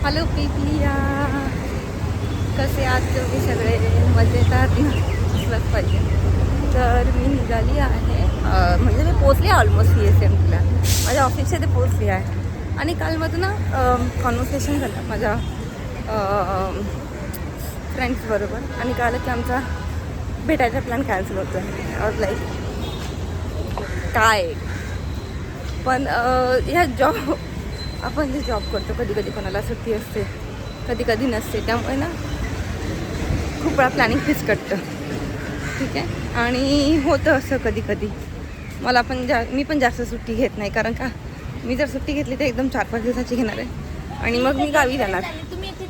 Hello Pipliya, कसे आहात तुम्ही सगळे? मजेत आहात ना? असलंच पाहिजे. तर मी निघाली आहे, म्हणजे मी पोचली ऑलमोस्ट CSMTला. माझ्या ऑफिसच्या ते पोचली आहे. आणि काल माझं ना कॉन्व्हर्सेशन झालं माझ्या फ्रेंड्सबरोबर, आणि कळलं की आमचा भेटायचा प्लॅन कॅन्सल होतो आहे. और लाईक काय पण ह्या जॉब आपण जे जॉब करतो, कधी कधी कोणाला सुट्टी असते, कधी कधी नसते. त्यामुळे ना खूप वेळा प्लॅनिंग फिसकटतं. ठीक आहे. आणि होतं असं कधी कधी. मी पण जास्त सुट्टी घेत नाही, कारण का मी जर सुट्टी घेतली तर एकदम 4-5 दिवसाची घेणार आहे आणि मग मी गावी जाणार.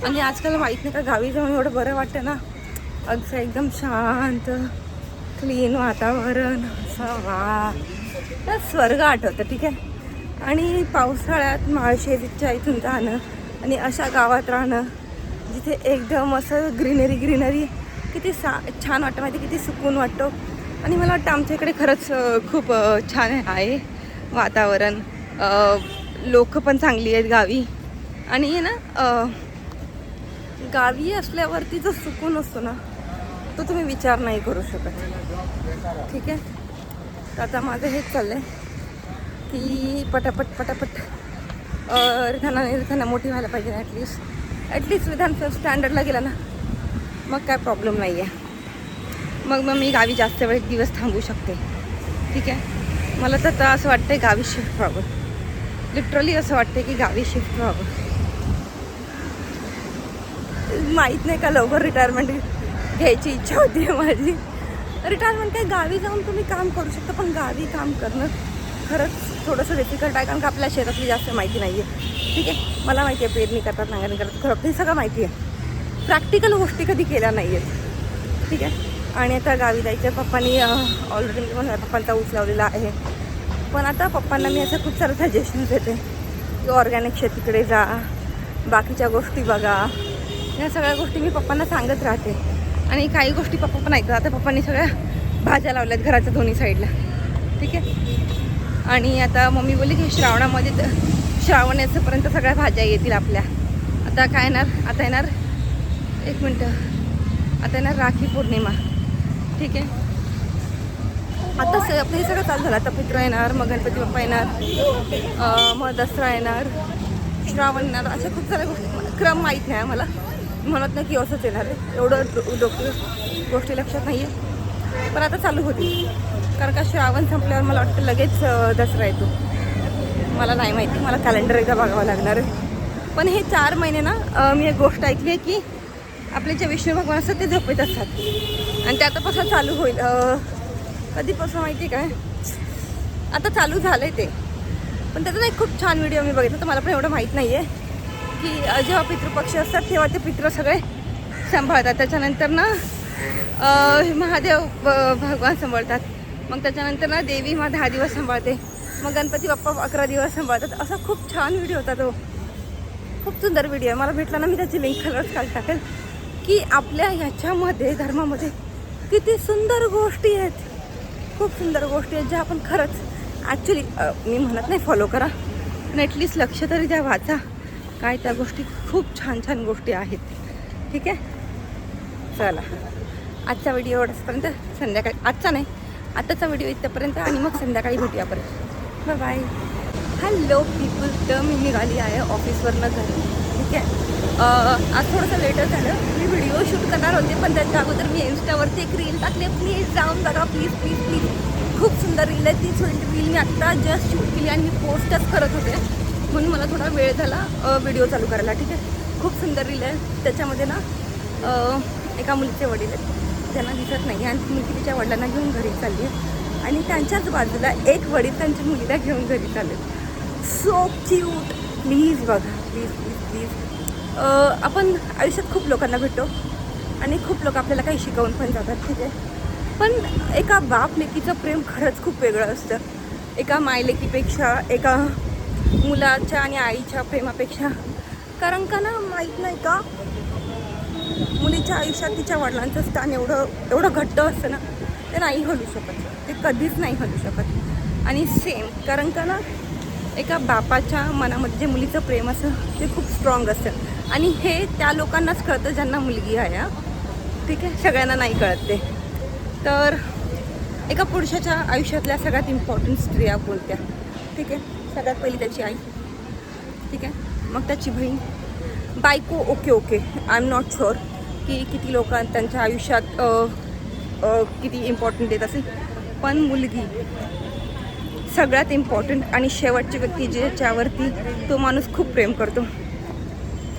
आणि आजकाल माहीत नाही का, गावी जाऊन एवढं बरं वाटतं ना. असं एकदम शांत क्लीन वातावरण, असं वा स्वर्ग आठवतं. ठीक आहे. आणि पावसाळ्यात माळशेरीच्या इथून जाणं आणि अशा गावात राहणं जिथे एकदम असं ग्रीनरी किती छान वाटतं माहिती, किती सुकून वाटतो. आणि मला वाटतं आमच्या इकडे खरंच खूप छान आहे वातावरण. लोक पण चांगली आहेत गावी. आणि ना गावी असल्यावरती जो सुकून असतो ना, तो तुम्ही विचार नाही करू शकत. ठीक आहे. तर आता माझं हेच चाललं आहे की पटापट रिधाना मोठी व्हायला पाहिजे. ॲटलिस्ट विधान स्टँडर्डला गेला ना, मग काय प्रॉब्लेम नाही आहे. मग मी गावी जास्त वेळ दिवस थांबू शकते. ठीक आहे. मला तर असं वाटतं गावी शिफ्ट व्हावं. लिटरली असं वाटतं की गावी शिफ्ट व्हावं. माहीत नाही का, लवकर रिटायरमेंट घ्यायची इच्छा होती माझी. रिटायरमेंट काय, गावी जाऊन तुम्ही काम करू शकता, पण गावी काम करणं खरंच थोडंसं डिफिकल्ट आहे, कारण का आपल्या शेतातली जास्त माहिती नाही आहे. ठीक आहे. मला माहिती आहे पेरणी करतात, नांगरणी करतात, खरं हे सगळं माहिती आहे. प्रॅक्टिकल गोष्टी कधी केल्या नाही आहेत. ठीक आहे. आणि आता गावी जायचं. पप्पांनी ऑलरेडी माझ्या पप्पांचा ऊस लावलेला आहे. पण आता पप्पांना मी असं खूप सारं सजेशन्स देते की ऑर्गॅनिक शेतीकडे जा, बाकीच्या गोष्टी बघा. या सगळ्या गोष्टी मी पप्पांना सांगत राहते. आणि काही गोष्टी पप्पा पण ऐकतात. आता पप्पांनी सगळ्या भाज्या लावल्यात घराच्या दोन्ही साईडला. ठीक आहे. आणि आता मम्मी बोलली की श्रावणामध्ये श्रावण याच्यापर्यंत सगळ्या भाज्या येतील आपल्या. आता काय येणार, आता येणार 1 मिनटं, आता येणार राखी पौर्णिमा. ठीक आहे. आता आपलं हे सगळं चालू झालं. आता पित्र येणार, मग गणपती बाप्पा येणार, मग दसरा येणार, श्रावण येणार. अशा खूप साऱ्या गोष्टी, क्रम माहीत नाही मला, म्हणत नाही की असंच येणार आहे. एवढं गोष्टी लक्षात नाही आहे, पण आता चालू होती. कारण का श्रावण संपल्यावर मला वाटतं लगेच दसरा येतो. मला नाही माहिती, मला कॅलेंडर एकदा बघावं लागणार आहे. पण हे 4 महिने ना मी एक गोष्ट ऐकली आहे की आपले जे विष्णू भगवान असतात ते झोपेत असतात. आणि ते आतापासून चालू होईल. कधीपासून माहिती काय, आता चालू झालं आहे ते. पण त्याचा एक खूप छान व्हिडिओ मी बघितला, तर मला पण एवढं माहीत नाही आहे की जेव्हा पितृपक्ष असतात तेव्हा ते पितृ सगळे सांभाळतात. त्याच्यानंतर ना महादेव भगवान सांभाळतात. मग त्याच्यानंतर ना देवी 10 दिवस सांभाळते. मग गणपती बाप्पा 11 दिवस सांभाळतात. असा खूप छान व्हिडिओ होता तो. खूप सुंदर व्हिडिओ आहे. मला भेटला ना, मी त्याची लिंक खरंच काल टाकेल की आपल्या ह्याच्यामध्ये धर्मामध्ये किती सुंदर गोष्टी आहेत. खूप सुंदर गोष्टी आहेत ज्या आपण खरंच ॲक्च्युली, मी म्हणत नाही फॉलो करा, पण ॲटलिस्ट लक्ष तरी द्या, वाचा. काय त्या गोष्टी खूप छान छान गोष्टी आहेत. ठीक आहे. चला, आजचा व्हिडिओ एवढंचपर्यंत. संध्याकाळी, आजचा नाही, आताचा व्हिडिओ इथपर्यंत, आणि मग संध्याकाळी भेटूया परत. बाय. हॅलो पीपल, तर मी निघाली आहे ऑफिसवरनं घरी. ठीक आहे. आज थोडंसं लेटर झालं. मी व्हिडिओ शूट करणार होते, पण त्याच्या अगोदर मी इन्स्टावरती एक रील टाकली. प्लीज जाऊन बघा, प्लीज प्लीज प्लीज. खूप सुंदर रील आहे. ती रील मी आत्ता जस्ट शूट केली आणि मी पोस्टच करत होते, म्हणून मला थोडा वेळ झाला व्हिडिओ चालू करायला. ठीक आहे. खूप सुंदर रील आहे. त्याच्यामध्ये ना एका मुलीचे वडील आहेत, त्यांना दिसत नाही, आणि ती मुलगी तिच्या वडिलांना घेऊन घरी चालली आहे. आणि त्यांच्याच बाजूला एक वडील त्यांच्या मुलीला घेऊन घरी चालले. So cute. प्लीज बघा, प्लीज प्लीज प्लीज. आपण आयुष्यात खूप लोकांना भेटतो आणि खूप लोक आपल्याला काही शिकवून पण जातात. ठीक आहे. पण एका बाप लेकीचं प्रेम खरंच खूप वेगळं असतं. एका मायलेकीपेक्षा, एका मुलाच्या आणि आईच्या प्रेमापेक्षा. कारण का ना, माहीत नाही का, मुलीच्या आयुष्यात तिच्या वडिलांचं स्थान एवढं घट्ट असतं ना, ते नाही हलू शकत. ते कधीच नाही हलू शकत. आणि सेम, कारण का ना, एका बापाच्या मनामध्ये जे मुलीचं प्रेम असतं ते खूप स्ट्रॉंग असतं. आणि हे त्या लोकांनाच कळतं ज्यांना मुलगी आहे हा. ठीक आहे, सगळ्यांना नाही कळत ते. तर एका पुरुषाच्या आयुष्यातल्या सगळ्यात इम्पॉर्टंट स्त्रिया कोणत्या? ठीक आहे, सगळ्यात पहिली त्याची आई. ठीक आहे, मग त्याची बहीण, बायको. Okay I am not sure की किती लोक त्यांच्या आयुष्यात किती इम्पॉर्टंट देत असेल, पण मुलगी सगळ्यात इम्पॉर्टंट. आणि शेवटची व्यक्ती ज्याच्यावरती तो माणूस खूप प्रेम करतो.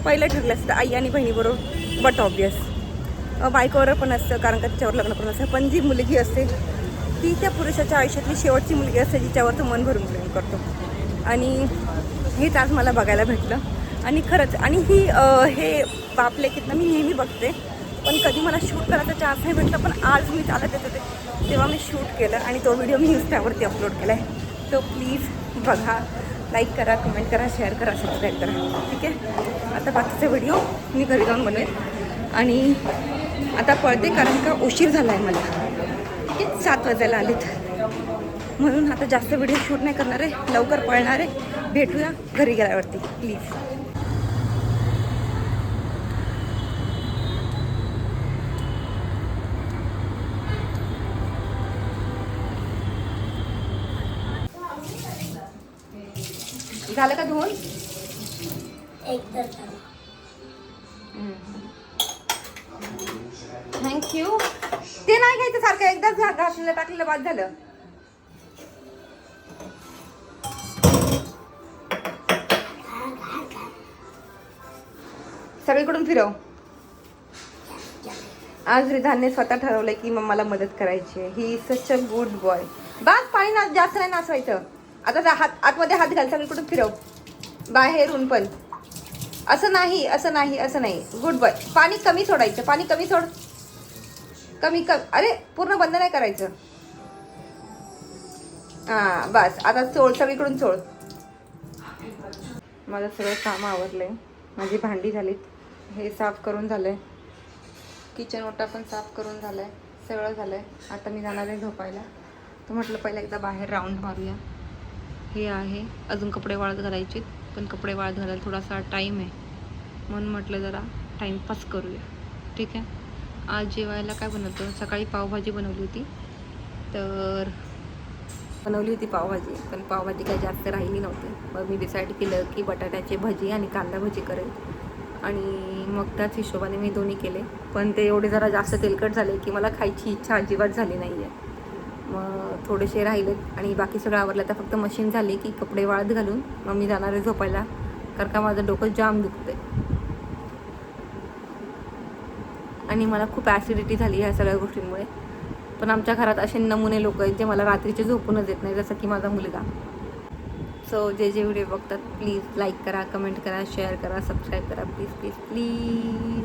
पहिलं ठरलं असतं आई आणि बहिणीबरोबर, बट ऑब्वियस बायकोवर पण असतं, कारण का तिच्यावर लग्न करून असतं. पण जी मुलगी असते ती त्या पुरुषाच्या आयुष्यातली शेवटची मुलगी असते जिच्यावर तो मन भरून प्रेम करतो. आणि हेच आज मला बघायला भेटलं. आणि खरंच, आणि ही हे बाप लेकीत ना मी नेहमी बघते, पण कधी मला शूट करायचा चान्स नाही भेटला. पण आज मी चालत येत होते तेव्हा मी शूट केलं आणि तो व्हिडिओ मी इंस्टावरती अपलोड केला आहे. तो प्लीज बघा, लाईक करा, कमेंट करा, शेअर करा, सबस्क्राईब करा. ठीक आहे, आता बाकीचा व्हिडिओ मी घरी जाऊन बनवेल. आणि आता पळते कारण का उशीर झाला आहे मला. ठीक आहे, 7 वाजायला आलेत, म्हणून आता जास्त व्हिडिओ शूट नाही करणार आहे, लवकर पळणार आहे. भेटूया घरी गेल्यावरती प्लीज. झालं का धुवून? थँक्यू. ते नाही घ्यायचं सारखं, एकदाच घातलेलं टाकलेलं बाद झालं. सगळीकडून फिरव. आज रिधानने स्वतः ठरवलंय की मम्माला मदत करायची. He is such a good boy. बस पाणी जास्त नाही नाचवायचं. आता हात आतमध्ये हात घाल, सगळीकडून फिरव, बाहेरून पण. असं नाही, असं नाही, असं नाही. Good boy. पाणी कमी सोडायचं, पाणी कमी सोड, कमी. अरे पूर्ण बंद नाही करायचं. हां बस, आता चोळ, सगळीकडून चोळ. माझं सगळं काम आवरलंय, माझी भांडी झालीत, हे साफ करून झालंय, किचन ओटा पण साफ करून झालाय, सगळं झालंय. आता मी जाणार आहे झोपायला. तर म्हटलं पहिला एकदा बाहेर राऊंड मारूया. हे आहे, अजून कपडे वाळत घालायचे, पण कपडे वाळत घालायला थोडासा टाईम आहे, म्हणून म्हटलं जरा टाईमपास करूया. ठीक आहे. आज जेवायला काय बनवतं? सकाळी पावभाजी बनवली होती, तर बनवली होती पावभाजी, पण पावभाजी काही जास्त राहिली नव्हती. मग मी डिसाईड केलं की बटाट्याची भजी आणि कांदा भजी करेल. आणि मग त्याच हिशोबाने मी दोन्ही केले, पण ते एवढे जरा जास्त तेलकट झाले की मला खायची इच्छा अजिबात झाली नाही आहे. मग थोडेसे राहिलेत आणि बाकी सगळं आवरलं. तर फक्त मशीन झाली की कपडे वाळत घालून मग मी जाणार आहे झोपायला, कारण का माझं डोकं जाम दुखतंय आणि मला खूप ॲसिडिटी झाली ह्या सगळ्या गोष्टींमुळे. पण आमच्या घरात असे नमुने लोक आहेत जे मला रात्रीचे झोपूनच देत नाही, जसं की माझा मुलगा. सो जे व्हिडिओ बघतात प्लीज लाईक करा, कमेंट करा, शेअर करा, सबस्क्राईब करा, प्लीज प्लीज प्लीज.